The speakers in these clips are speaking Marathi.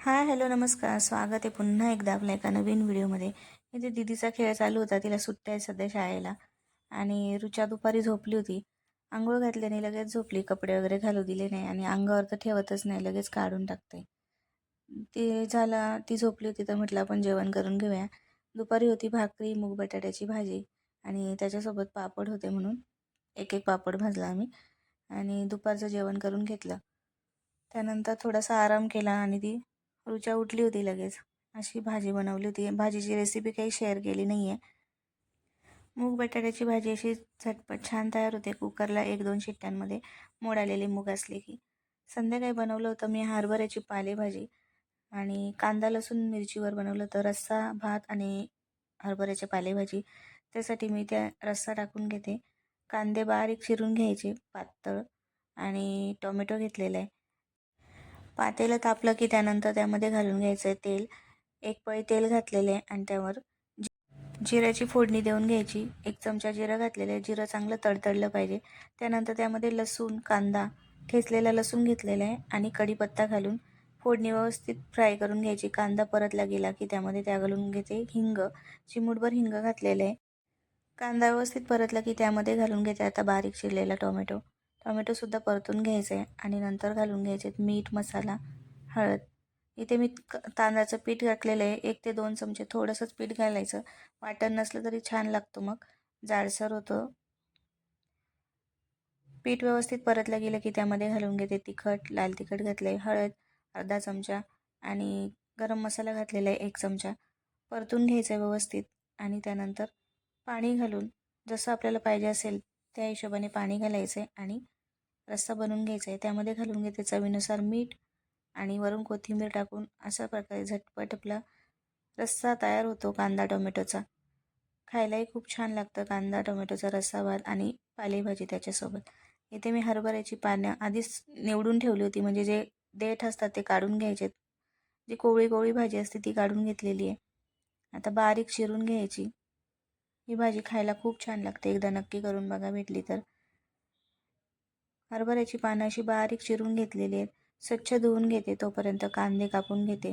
हाय, हॅलो, नमस्कार. स्वागत आहे पुन्हा एकदा आपल्या एका नवीन व्हिडिओमध्ये. इथे दीदीचा खेळ चालू होता. तिला सुट्ट्या आहे सध्या शाळेला. आणि ऋचा दुपारी झोपली होती. अंघोळ घातल्याने लगेच झोपली. कपडे वगैरे घालू दिले नाही आणि अंगावर तर ठेवतच नाही, लगेच काढून टाकते. ती झोपली होती तर म्हटलं आपण जेवण करून घेऊया. दुपारी होती भाकरी, मूग बटाट्याची भाजी आणि त्याच्यासोबत पापड होते म्हणून एक एक पापड भाजला आम्ही आणि दुपारचं जेवण करून घेतलं. त्यानंतर थोडासा आराम केला आणि ती ऋचा उठली होती लगेच. अशी भाजी बनवली होती. भाजीची रेसिपी काही शेअर केली नाही आहे. मूग बटाट्याची भाजी अशी झटपट छान तयार होते. कुकरला 1-2 शिट्ट्यांमध्ये मोड आलेली मूग असले की. संध्याकाळी बनवलं होतं मी हरभऱ्याची पालेभाजी आणि कांदा लसूण मिरचीवर बनवलं होतं. रस्सा भात आणि हरभऱ्याची पालेभाजी. त्यासाठी मी त्या रस्सा टाकून घेते. कांदे बारीक चिरून घ्यायचे पातळ आणि टोमॅटो घेतलेला आहे. पातेलं तापलं की त्यानंतर त्यामध्ये घालून घ्यायचं आहे तेल. एक पळी तेल घातलेले आहे आणि त्यावर जिऱ्याची फोडणी देऊन घ्यायची. 1 चमचा जिरं घातलेलं आहे. जिरं चांगलं तडतडलं पाहिजे. त्यानंतर त्यामध्ये लसूण, कांदा, ठेचलेला लसूण घेतलेला आहे आणि कढीपत्ता घालून फोडणी व्यवस्थित फ्राय करून घ्यायची. कांदा परतला गेला की त्यामध्ये घालून घेते हिंग. चिमूटभर हिंग घातलेलं आहे. कांदा व्यवस्थित परतला की त्यामध्ये घालून घेते आता बारीक चिरलेला टोमॅटो. टोमॅटोसुद्धा परतून घ्यायचं आहे आणि नंतर घालून घ्यायचे मीठ, मसाला, हळद. इथे मी तांदळाचं पीठ घातलेलं आहे. 1 ते 2 चमचे थोडंसंच पीठ घालायचं. वाटण नसलं तरी छान लागतो, मग जाडसर होतं. पीठ व्यवस्थित परतलं गेलं की त्यामध्ये घालून घेते तिखट, लाल तिखट घातलं आहे, हळद अर्धा चमचा आणि गरम मसाला घातलेला आहे 1 चमचा. परतून घ्यायचं आहे व्यवस्थित आणि त्यानंतर पाणी घालून जसं आपल्याला पाहिजे असेल त्या हिशोबाने पाणी घालायचं आहे आणि रस्सा बनवून घ्यायचा आहे. त्यामध्ये घालून घेते चवीनुसार मीठ आणि वरून कोथिंबीर टाकून अशा प्रकारे झटपट आपला रस्सा तयार होतो कांदा टोमॅटोचा. खायलाही खूप छान लागतं कांदा टोमॅटोचा रस्सा भात आणि पालेभाजी त्याच्यासोबत. इथे मी हरभऱ्याची पानं आधीच निवडून ठेवली होती, म्हणजे जे देठ असतात ते काढून घ्यायचे. जी कोवळी कोवळी भाजी असते ती काढून घेतलेली आहे. आता बारीक चिरून घ्यायची. ही भाजी खायला खूप छान लागते. एकदा नक्की करून बघा भेटली तर. हरभऱ्याची पानं अशी बारीक चिरून घेतलेली आहेत. स्वच्छ धुवून घेते. तोपर्यंत कांदे कापून घेते.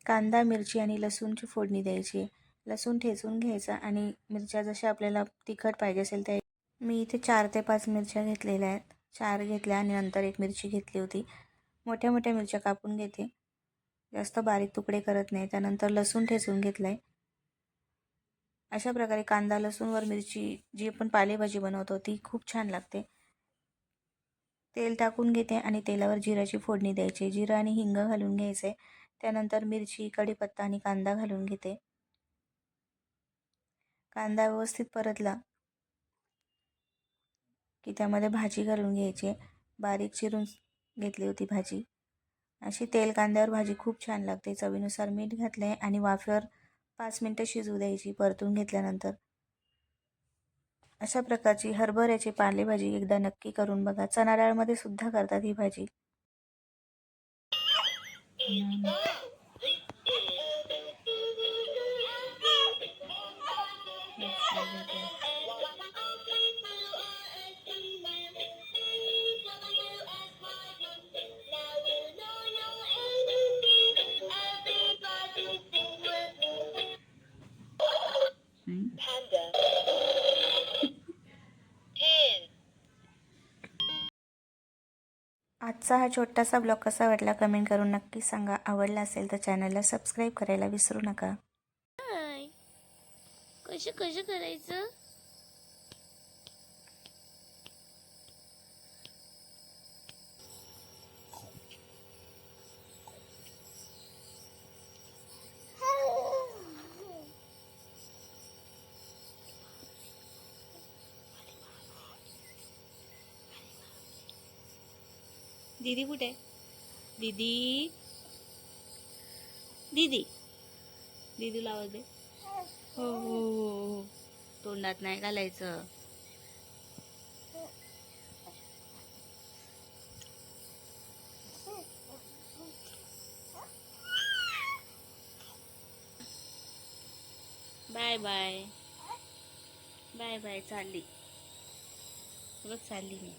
कांदा, मिरची आणि लसूणची फोडणी द्यायची. लसूण ठेचून घ्यायचा आणि मिरच्या जशा आपल्याला तिखट पाहिजे असेल त्या मी इथे 4 ते 5 मिरच्या घेतलेल्या आहेत. 4 घेतल्या आणि नंतर 1 मिरची घेतली होती. मोठ्या मोठ्या मिरच्या कापून घेते. जास्त बारीक तुकडे करत नाही. त्यानंतर लसूण ठेचून घेतला आहे. अशा प्रकारे कांदा, लसूणवर मिरची जी आपण पालेभाजी बनवतो ती खूप छान लागते. तेल टाकून घेते आणि तेलावर जिऱ्याची फोडणी द्यायची. जिरं आणि हिंग घालून घ्यायचे. त्यानंतर मिरची, कढीपत्ता आणि कांदा घालून घेते. कांदा व्यवस्थित परतला की त्यामध्ये भाजी घालून घ्यायची. बारीक चिरून घेतली होती भाजी. अशी तेल कांद्यावर भाजी खूप छान लागते. चवीनुसार मीठ घातलं आहे आणि वाफेवर 5 मिनटं शिजू द्यायची परतून घेतल्यानंतर. अशा प्रकारची हरभऱ्याची पालेभाजी एकदा नक्की करून बघा. चणा डाळमध्ये सुद्धा करतात ही भाजी. आजचा हा छोटासा ब्लॉग कसा वाटला कमेंट करून नक्की सांगा. आवडला असेल तर चॅनलला सबस्क्राईब करायला विसरू नका. कसं कसं करायचं? दीदी कुठे आहे? दीदी दीदी दीदीला आवाज दे. हो हो हो हो. तोंडात नाही घालायचं. Bye bye bye bye. चालली बघ, चालली मी.